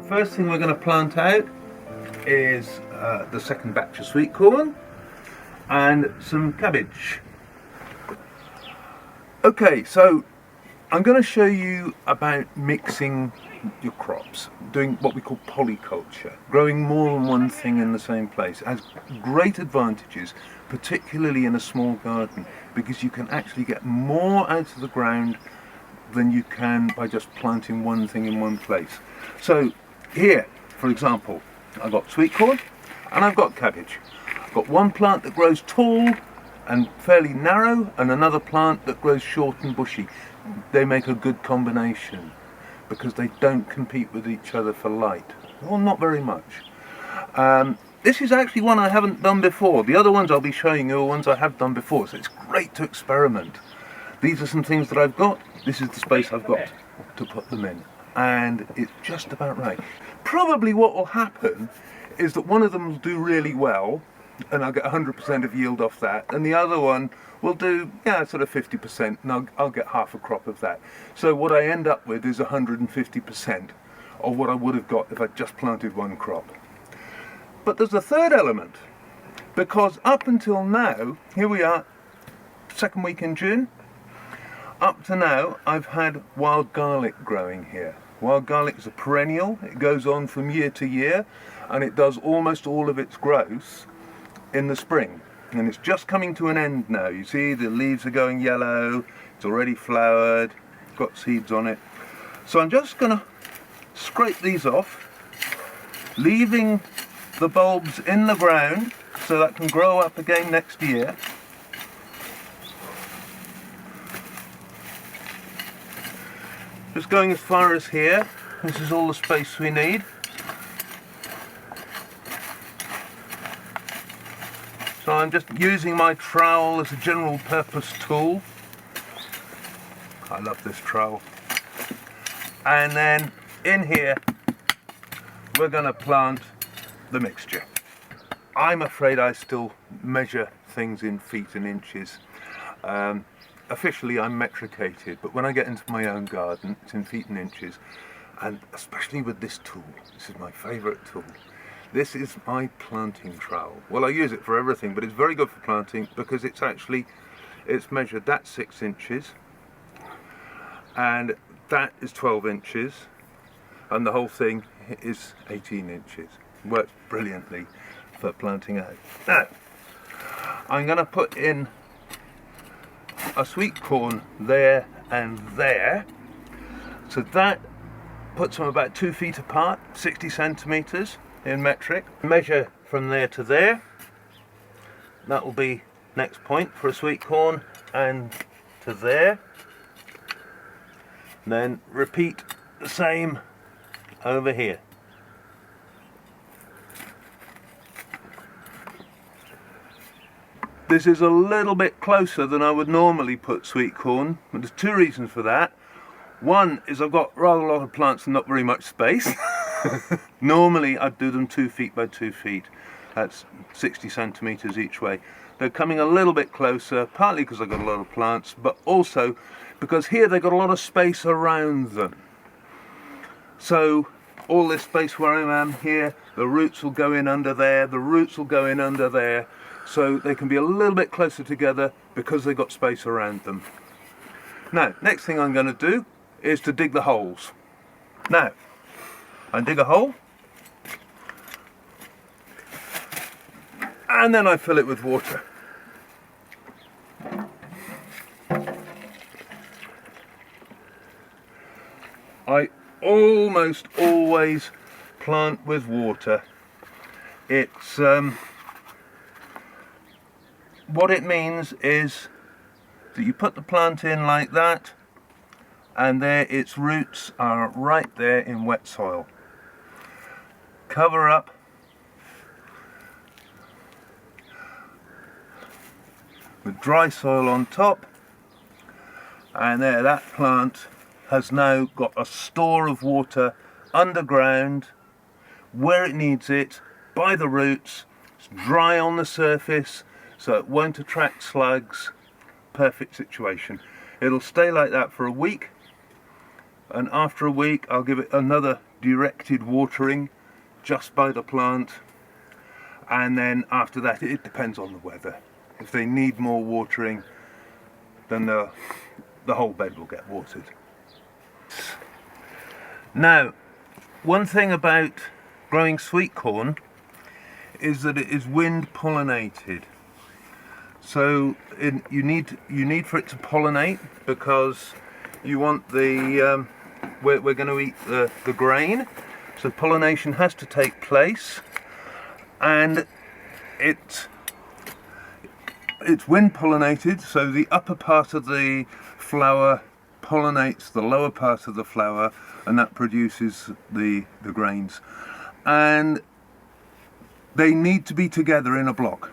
first thing we're going to plant out is the second batch of sweet corn and some cabbage. Okay, so I'm going to show you about mixing your crops, doing what we call polyculture, growing more than one thing in the same place. It has great advantages, particularly in a small garden, because you can actually get more out of the ground than you can by just planting one thing in one place. So here, for example, I've got sweet corn and I've got cabbage. I've got one plant that grows tall and fairly narrow and another plant that grows short and bushy. They make a good combination because they don't compete with each other for light. Well, not very much. This is actually one I haven't done before. The other ones I'll be showing you are ones I have done before, so it's great to experiment. These are some things that I've got. This is the space I've got to put them in, and it's just about right. Probably what will happen is that one of them will do really well and I'll get 100% of yield off that, and the other one will do, sort of 50%, and I'll get half a crop of that. So what I end up with is 150% of what I would have got if I just planted one crop. But there's a third element, because up until now, here we are, second week in June, up to now I've had wild garlic growing here. Wild garlic is a perennial. It goes on from year to year, and it does almost all of its growth in the spring, and it's just coming to an end now. You see the leaves are going yellow, it's already flowered, it's got seeds on it. So I'm just going to scrape these off, leaving the bulbs in the ground so that can grow up again next year. Just going as far as here. This is all the space we need. So I'm just using my trowel as a general purpose tool. I love this trowel. And then in here we're going to plant the mixture. I'm afraid I still measure things in feet and inches. Officially I'm metricated, but when I get into my own garden it's in feet and inches, and especially with this tool. This is my favourite tool. This is my planting trowel. Well, I use it for everything, but it's very good for planting because it's measured. That's 6 inches and that is 12 inches and the whole thing is 18 inches. Works brilliantly for planting out. Now I'm going to put in a sweet corn there and there, so that puts them about 2 feet apart, 60 centimetres in metric. Measure from there to there. That will be next point for a sweet corn, and to there. And then repeat the same over here. This is a little bit closer than I would normally put sweet corn, but there's 2 reasons for that. One is I've got rather a lot of plants and not very much space. Normally I'd do them 2 feet by 2 feet. That's 60 centimetres each way. They're coming a little bit closer, partly because I've got a lot of plants, but also because here they've got a lot of space around them. So all this space where I am here, the roots will go in under there, the roots will go in under there, so they can be a little bit closer together because they've got space around them. Now, next thing I'm going to do is to dig the holes. Now, I dig a hole and then I fill it with water. I almost always plant with water. It's what it means is that you put the plant in like that, and there its roots are right there in wet soil. Cover up with dry soil on top, and there that plant has now got a store of water underground where it needs it by the roots. It's dry on the surface so it won't attract slugs. Perfect situation. It'll stay like that for a week, and after a week I'll give it another directed watering just by the plant, and then after that it depends on the weather. If they need more watering, then the whole bed will get watered. Now, one thing about growing sweet corn is that it is wind pollinated. So you need for it to pollinate, because you want the we're going to eat the grain, so pollination has to take place, and it's wind pollinated, so the upper part of the flower pollinates the lower part of the flower, and that produces the grains. And they need to be together in a block.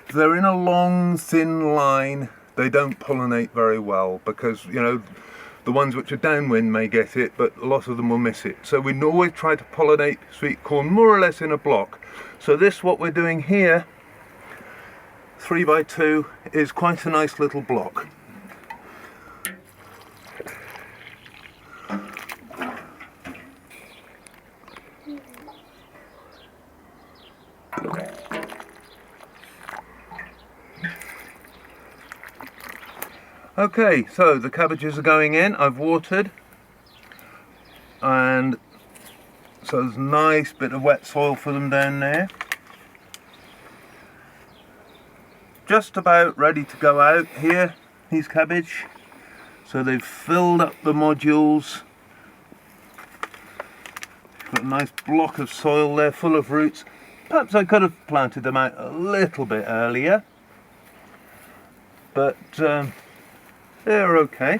If they're in a long thin line, they don't pollinate very well, because the ones which are downwind may get it, but a lot of them will miss it. So we always try to pollinate sweet corn more or less in a block. So this, what we're doing here, 3 by 2, is quite a nice little block. Okay, so the cabbages are going in. I've watered, and so there's a nice bit of wet soil for them down there. Just about ready to go out here, these cabbage. So they've filled up the modules. Got a nice block of soil there full of roots. Perhaps I could have planted them out a little bit earlier, but they're okay.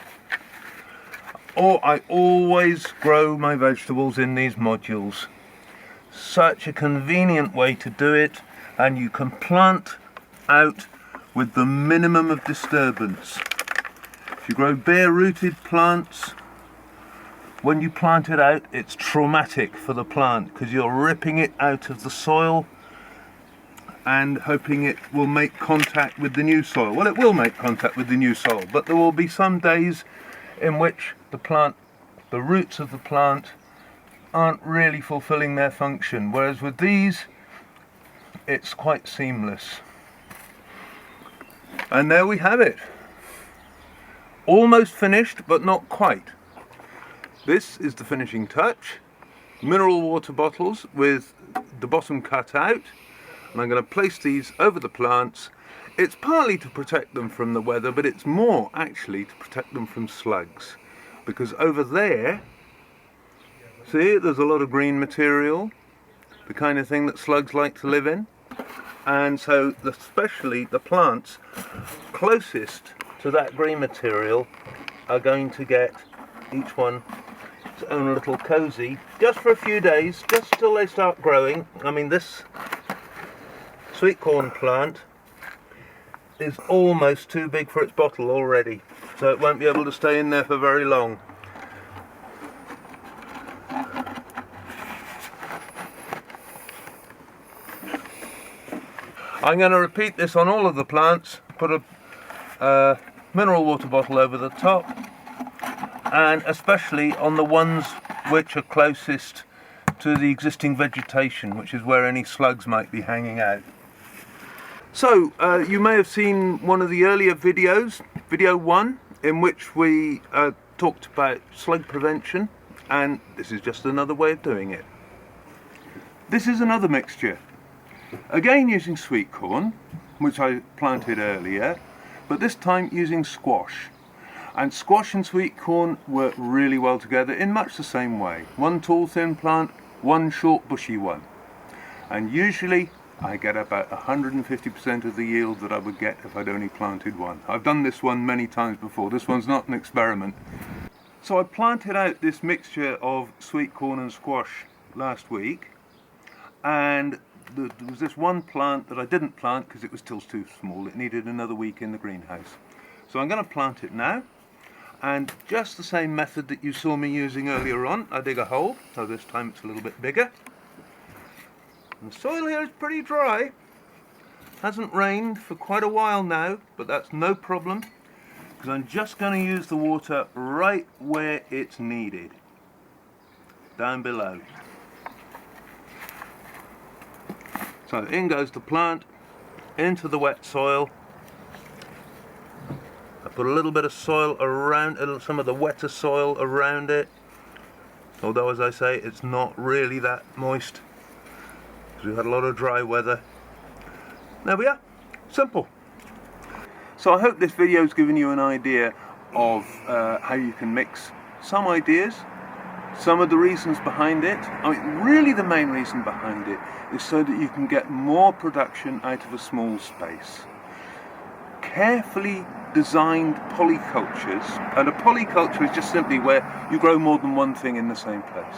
Or I always grow my vegetables in these modules. Such a convenient way to do it, and you can plant out with the minimum of disturbance. If you grow bare rooted plants, when you plant it out, it's traumatic for the plant, because you're ripping it out of the soil and hoping it will make contact with the new soil. Well, it will make contact with the new soil, but there will be some days in which the roots of the plant aren't really fulfilling their function, whereas with these it's quite seamless. And there we have it, almost finished but not quite. This is the finishing touch. Mineral water bottles with the bottom cut out, and I'm going to place these over the plants. It's partly to protect them from the weather, but it's more actually to protect them from slugs, because over there, see, there's a lot of green material, the kind of thing that slugs like to live in. And so especially the plants closest to that green material are going to get each one its own little cozy, just for a few days, just till they start growing. I mean, this sweet corn plant is almost too big for its bottle already, so it won't be able to stay in there for very long. I'm going to repeat this on all of the plants, put a mineral water bottle over the top, and especially on the ones which are closest to the existing vegetation, which is where any slugs might be hanging out. So you may have seen one of the earlier videos, video 1, in which we talked about slug prevention, and this is just another way of doing it. This is another mixture, again using sweet corn, which I planted earlier, but this time using squash. And squash and sweet corn work really well together in much the same way. One tall thin plant, one short bushy one. And usually I get about 150% of the yield that I would get if I'd only planted one. I've done this one many times before. This one's not an experiment. So I planted out this mixture of sweet corn and squash last week, and there was this one plant that I didn't plant because it was still too small. It needed another week in the greenhouse. So I'm going to plant it now, and just the same method that you saw me using earlier on. I dig a hole, so this time it's a little bit bigger. And the soil here is pretty dry. Hasn't rained for quite a while now, but that's no problem. because I'm just going to use the water right where it's needed, down below. So in goes the plant, into the wet soil. I put a little bit of soil around, some of the wetter soil around it, although as I say it's not really that moist because we've had a lot of dry weather. There we are, simple. So I hope this video has given you an idea of how you can mix, some ideas, some of the reasons behind it. I mean, really the main reason behind it is so that you can get more production out of a small space. Carefully designed polycultures, and a polyculture is just simply where you grow more than one thing in the same place.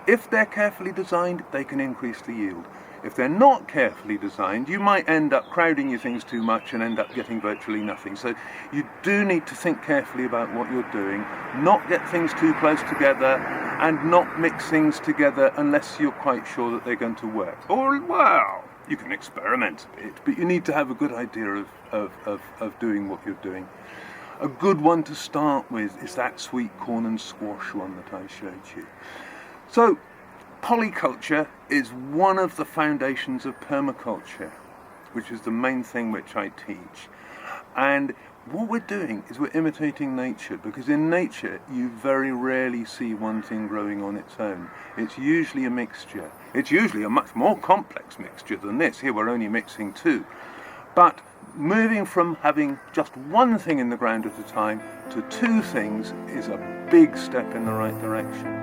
If they're carefully designed, they can increase the yield. If they're not carefully designed, you might end up crowding your things too much and end up getting virtually nothing. So you do need to think carefully about what you're doing, not get things too close together, and not mix things together unless you're quite sure that they're going to work. Or, well, you can experiment a bit, but you need to have a good idea of doing what you're doing. A good one to start with is that sweet corn and squash one that I showed you. So, polyculture is one of the foundations of permaculture, which is the main thing which I teach. And what we're doing is we're imitating nature, because in nature you very rarely see one thing growing on its own. It's usually a mixture. It's usually a much more complex mixture than this. Here we're only mixing two. But moving from having just one thing in the ground at a time to two things is a big step in the right direction.